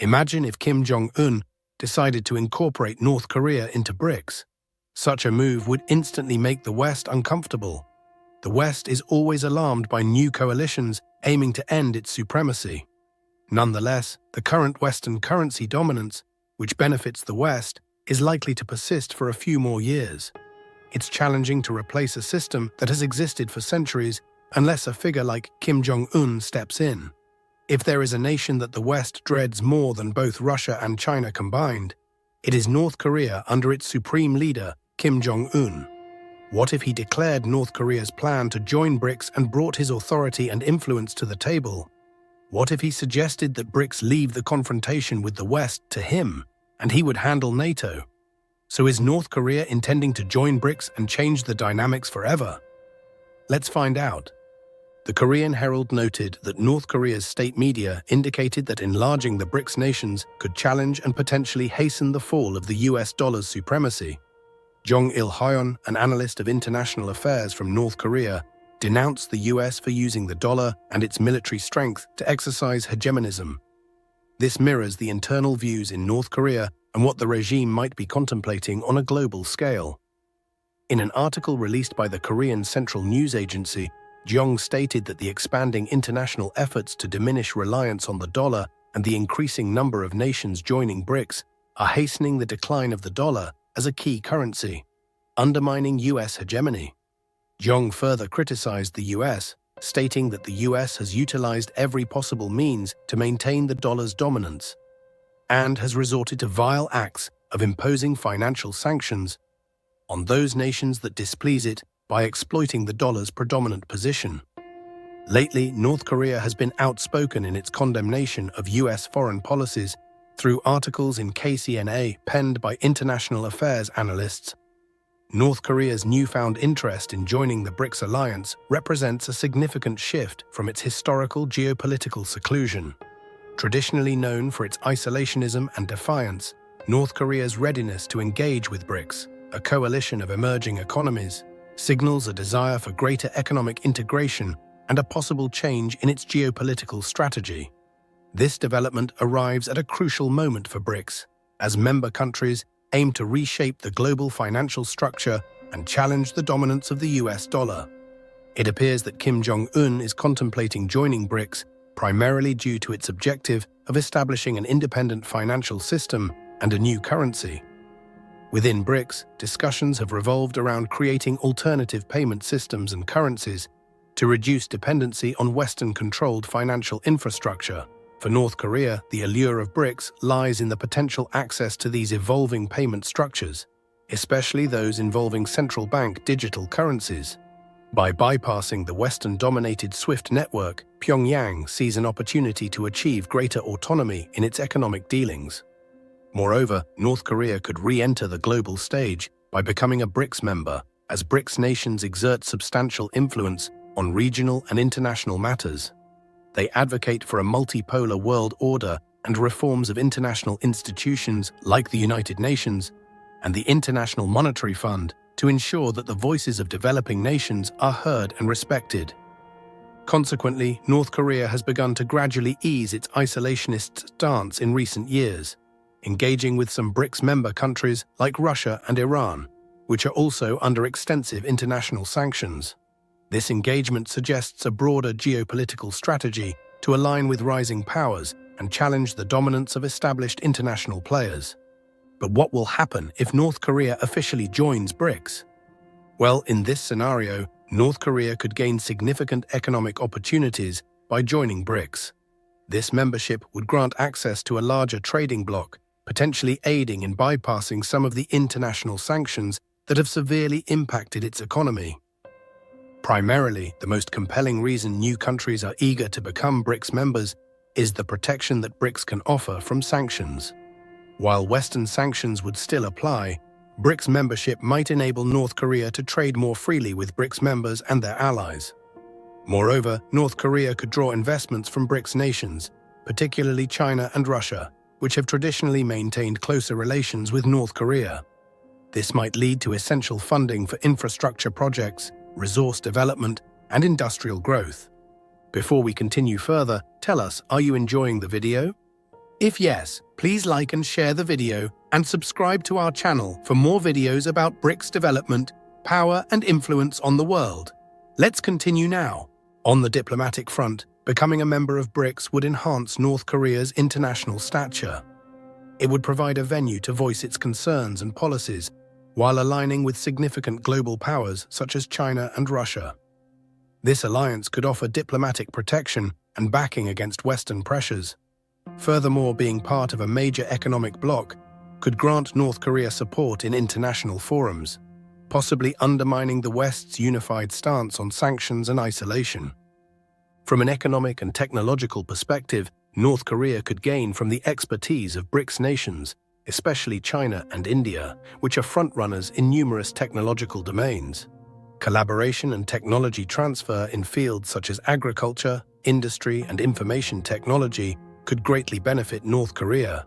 Imagine if Kim Jong-un decided to incorporate North Korea into BRICS. Such a move would instantly make the West uncomfortable. The West is always alarmed by new coalitions aiming to end its supremacy. Nonetheless, the current Western currency dominance, which benefits the West, is likely to persist for a few more years. It's challenging to replace a system that has existed for centuries unless a figure like Kim Jong-un steps in. If there is a nation that the West dreads more than both Russia and China combined, it is North Korea under its supreme leader, Kim Jong-un. What if he declared North Korea's plan to join BRICS and brought his authority and influence to the table? What if he suggested that BRICS leave the confrontation with the West to him, and he would handle NATO? So is North Korea intending to join BRICS and change the dynamics forever? Let's find out. The Korean Herald noted that North Korea's state media indicated that enlarging the BRICS nations could challenge and potentially hasten the fall of the US dollar's supremacy. Jong Il-hyun, an analyst of international affairs from North Korea, denounced the US for using the dollar and its military strength to exercise hegemonism. This mirrors the internal views in North Korea and what the regime might be contemplating on a global scale. In an article released by the Korean Central News Agency, Jong stated that the expanding international efforts to diminish reliance on the dollar and the increasing number of nations joining BRICS are hastening the decline of the dollar as a key currency, undermining US hegemony. Jong further criticized the US, stating that the US has utilized every possible means to maintain the dollar's dominance and has resorted to vile acts of imposing financial sanctions on those nations that displease it by exploiting the dollar's predominant position. Lately, North Korea has been outspoken in its condemnation of US foreign policies through articles in KCNA penned by international affairs analysts. North Korea's newfound interest in joining the BRICS alliance represents a significant shift from its historical geopolitical seclusion. Traditionally known for its isolationism and defiance, North Korea's readiness to engage with BRICS, a coalition of emerging economies, signals a desire for greater economic integration and a possible change in its geopolitical strategy. This development arrives at a crucial moment for BRICS, as member countries aim to reshape the global financial structure and challenge the dominance of the US dollar. It appears that Kim Jong-un is contemplating joining BRICS primarily due to its objective of establishing an independent financial system and a new currency. Within BRICS, discussions have revolved around creating alternative payment systems and currencies to reduce dependency on Western-controlled financial infrastructure. For North Korea, the allure of BRICS lies in the potential access to these evolving payment structures, especially those involving central bank digital currencies. By bypassing the Western-dominated SWIFT network, Pyongyang sees an opportunity to achieve greater autonomy in its economic dealings. Moreover, North Korea could re-enter the global stage by becoming a BRICS member, as BRICS nations exert substantial influence on regional and international matters. They advocate for a multipolar world order and reforms of international institutions like the United Nations and the International Monetary Fund to ensure that the voices of developing nations are heard and respected. Consequently, North Korea has begun to gradually ease its isolationist stance in recent years, engaging with some BRICS member countries like Russia and Iran, which are also under extensive international sanctions. This engagement suggests a broader geopolitical strategy to align with rising powers and challenge the dominance of established international players. But what will happen if North Korea officially joins BRICS? Well, in this scenario, North Korea could gain significant economic opportunities by joining BRICS. This membership would grant access to a larger trading bloc, potentially aiding in bypassing some of the international sanctions that have severely impacted its economy. Primarily, the most compelling reason new countries are eager to become BRICS members is the protection that BRICS can offer from sanctions. While Western sanctions would still apply, BRICS membership might enable North Korea to trade more freely with BRICS members and their allies. Moreover, North Korea could draw investments from BRICS nations, particularly China and Russia, which have traditionally maintained closer relations with North Korea. This might lead to essential funding for infrastructure projects, resource development, and industrial growth. Before we continue further, tell us, are you enjoying the video? If yes, please like and share the video and subscribe to our channel for more videos about BRICS development, power and influence on the world. Let's continue now. On the diplomatic front, becoming a member of BRICS would enhance North Korea's international stature. It would provide a venue to voice its concerns and policies, while aligning with significant global powers such as China and Russia. This alliance could offer diplomatic protection and backing against Western pressures. Furthermore, being part of a major economic bloc could grant North Korea support in international forums, possibly undermining the West's unified stance on sanctions and isolation. From an economic and technological perspective, North Korea could gain from the expertise of BRICS nations, especially China and India, which are frontrunners in numerous technological domains. Collaboration and technology transfer in fields such as agriculture, industry, and information technology could greatly benefit North Korea.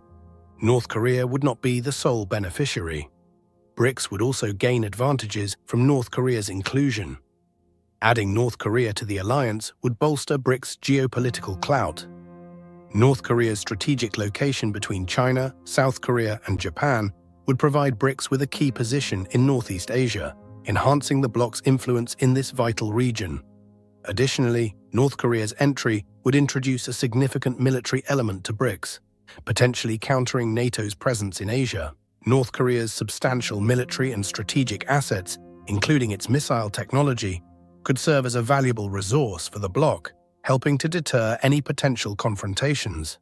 North Korea would not be the sole beneficiary. BRICS would also gain advantages from North Korea's inclusion. Adding North Korea to the alliance would bolster BRICS' geopolitical clout. North Korea's strategic location between China, South Korea, and Japan would provide BRICS with a key position in Northeast Asia, enhancing the bloc's influence in this vital region. Additionally, North Korea's entry would introduce a significant military element to BRICS, potentially countering NATO's presence in Asia. North Korea's substantial military and strategic assets, including its missile technology, could serve as a valuable resource for the bloc, helping to deter any potential confrontations.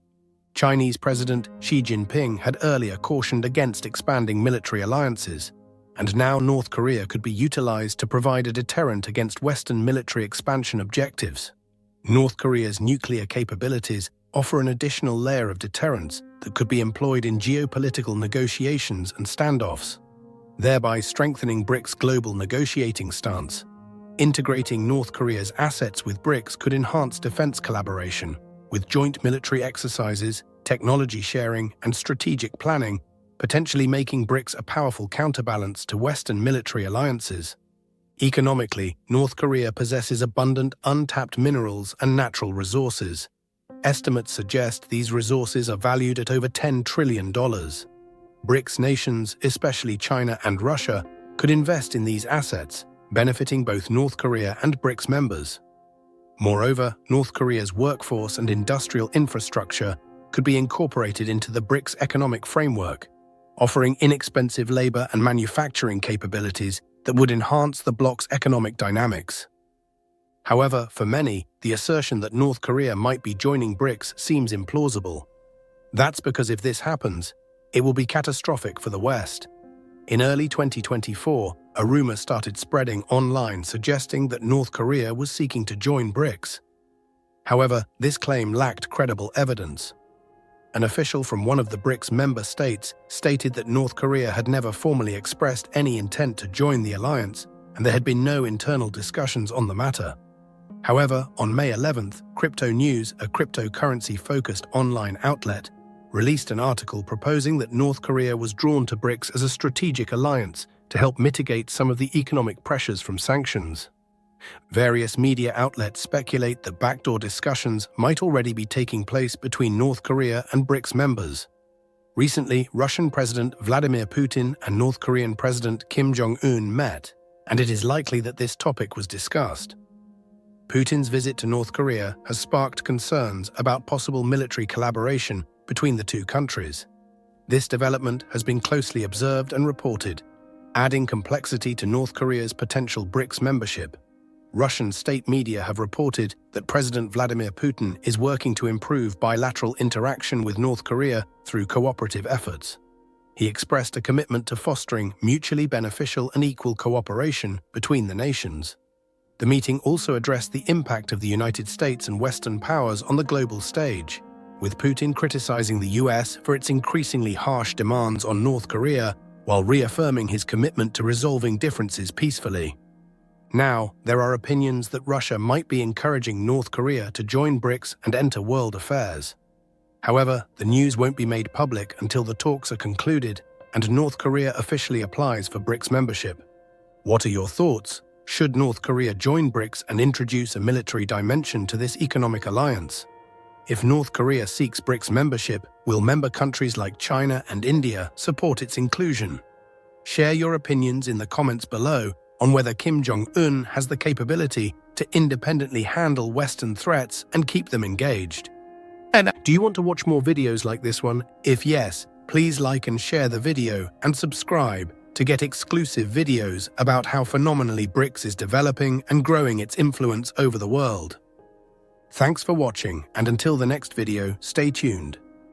Chinese President Xi Jinping had earlier cautioned against expanding military alliances, and now North Korea could be utilized to provide a deterrent against Western military expansion objectives. North Korea's nuclear capabilities offer an additional layer of deterrence that could be employed in geopolitical negotiations and standoffs, thereby strengthening BRICS' global negotiating stance. Integrating North Korea's assets with BRICS could enhance defense collaboration, with joint military exercises, technology sharing, and strategic planning, potentially making BRICS a powerful counterbalance to Western military alliances. Economically, North Korea possesses abundant, untapped minerals and natural resources. Estimates suggest these resources are valued at over $10 trillion. BRICS nations, especially China and Russia, could invest in these assets, benefiting both North Korea and BRICS members. Moreover, North Korea's workforce and industrial infrastructure could be incorporated into the BRICS economic framework, offering inexpensive labor and manufacturing capabilities that would enhance the bloc's economic dynamics. However, for many, the assertion that North Korea might be joining BRICS seems implausible. That's because if this happens, it will be catastrophic for the West. In early 2024, a rumor started spreading online suggesting that North Korea was seeking to join BRICS. However, this claim lacked credible evidence. An official from one of the BRICS member states stated that North Korea had never formally expressed any intent to join the alliance, and there had been no internal discussions on the matter. However, on May 11th, Crypto News, a cryptocurrency-focused online outlet, released an article proposing that North Korea was drawn to BRICS as a strategic alliance to help mitigate some of the economic pressures from sanctions. Various media outlets speculate that backdoor discussions might already be taking place between North Korea and BRICS members. Recently, Russian President Vladimir Putin and North Korean President Kim Jong-un met, and it is likely that this topic was discussed. Putin's visit to North Korea has sparked concerns about possible military collaboration between the two countries. This development has been closely observed and reported, adding complexity to North Korea's potential BRICS membership. Russian state media have reported that President Vladimir Putin is working to improve bilateral interaction with North Korea through cooperative efforts. He expressed a commitment to fostering mutually beneficial and equal cooperation between the nations. The meeting also addressed the impact of the United States and Western powers on the global stage, with Putin criticizing the US for its increasingly harsh demands on North Korea while reaffirming his commitment to resolving differences peacefully. Now, there are opinions that Russia might be encouraging North Korea to join BRICS and enter world affairs. However, the news won't be made public until the talks are concluded and North Korea officially applies for BRICS membership. What are your thoughts? Should North Korea join BRICS and introduce a military dimension to this economic alliance? If North Korea seeks BRICS membership, will member countries like China and India support its inclusion? Share your opinions in the comments below on whether Kim Jong-un has the capability to independently handle Western threats and keep them engaged. And do you want to watch more videos like this one? If yes, please like and share the video and subscribe to get exclusive videos about how phenomenally BRICS is developing and growing its influence over the world. Thanks for watching, and until the next video, stay tuned.